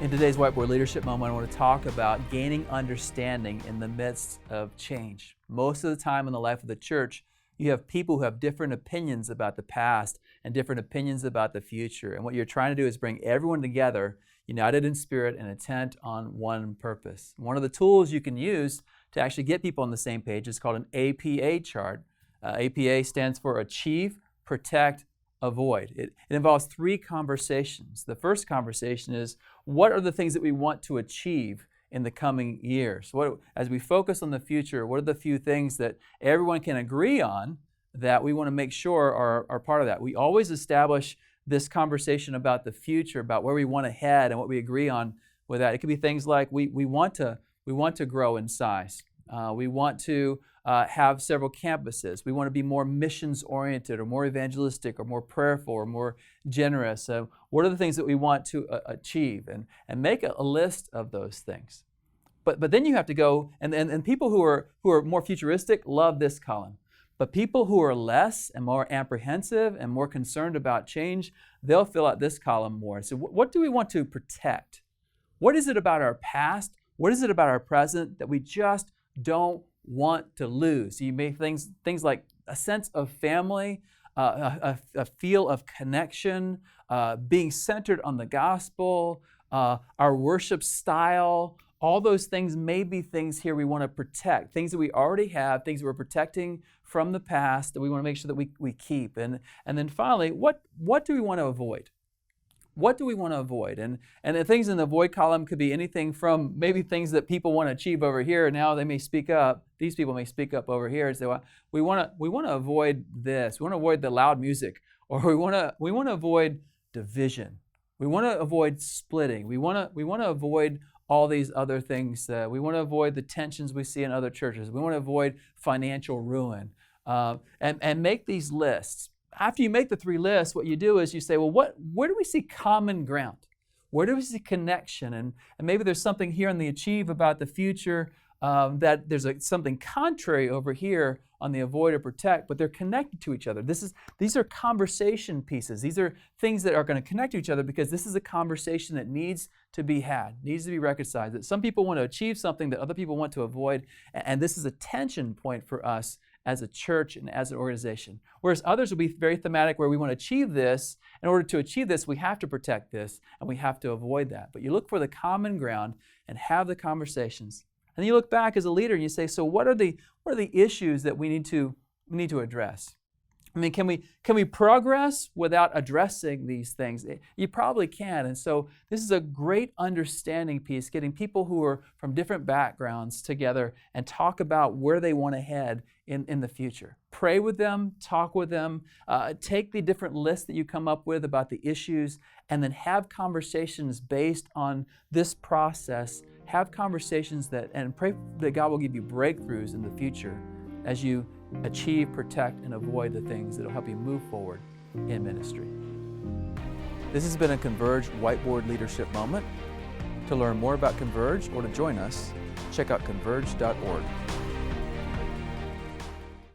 In today's Whiteboard Leadership Moment, I want to talk about gaining understanding in the midst of change. Most of the time in the life of the church, you have people who have different opinions about the past and different opinions about the future. And what you're trying to do is bring everyone together, united in spirit and intent on one purpose. One of the tools you can use to actually get people on the same page is called an APA chart. APA stands for Achieve, Protect, Avoid. It involves three conversations. The first conversation is, what are the things that we want to achieve in the coming years? As we focus on the future, what are the few things that everyone can agree on that we want to make sure are part of that? We always establish this conversation about the future, about where we want to head and what we agree on with that. It could be things like we want to grow in size. We want to have several campuses. We want to be more missions-oriented or more evangelistic or more prayerful or more generous. What are the things that we want to achieve? And make a list of those things. But then you have to go, and people who are more futuristic love this column. But people who are less and more apprehensive and more concerned about change, they'll fill out this column more. So what do we want to protect? What is it about our past? What is it about our present that we just don't want to lose? You may things like a sense of family, a feel of connection, being centered on the gospel, our worship style. All those things may be things here we want to protect, things that we already have, things that we're protecting from the past that we want to make sure that we keep. And then finally, what do we want to avoid? What do we want to avoid? And the things in the avoid column could be anything from maybe things that people want to achieve over here. Now they may speak up. These people may speak up over here and say, well, we want to avoid this. We want to avoid the loud music, or we want to avoid division. We want to avoid splitting. We want to avoid all these other things. We want to avoid the tensions we see in other churches. We want to avoid financial ruin, and make these lists. After you make the three lists, what you do is you say, well, where do we see common ground? Where do we see connection? And maybe there's something here in the achieve about the future that there's something contrary over here on the avoid or protect, but they're connected to each other. These are conversation pieces. These are things that are going to connect to each other because this is a conversation that needs to be had, needs to be reconciled. That some people want to achieve something that other people want to avoid, and this is a tension point for us as a church and as an organization. Whereas others will be very thematic where we want to achieve this. In order to achieve this, we have to protect this and we have to avoid that. But you look for the common ground and have the conversations. And then you look back as a leader and you say, so what are the issues that we need to address? I mean, can we progress without addressing these things? You probably can. And so this is a great understanding piece, getting people who are from different backgrounds together and talk about where they want to head in the future. Pray with them, talk with them, take the different lists that you come up with about the issues, and then have conversations based on this process. Have conversations and pray that God will give you breakthroughs in the future as you achieve, protect, and avoid the things that will help you move forward in ministry. This has been a Converge Whiteboard Leadership Moment. To learn more about Converge or to join us, check out converge.org.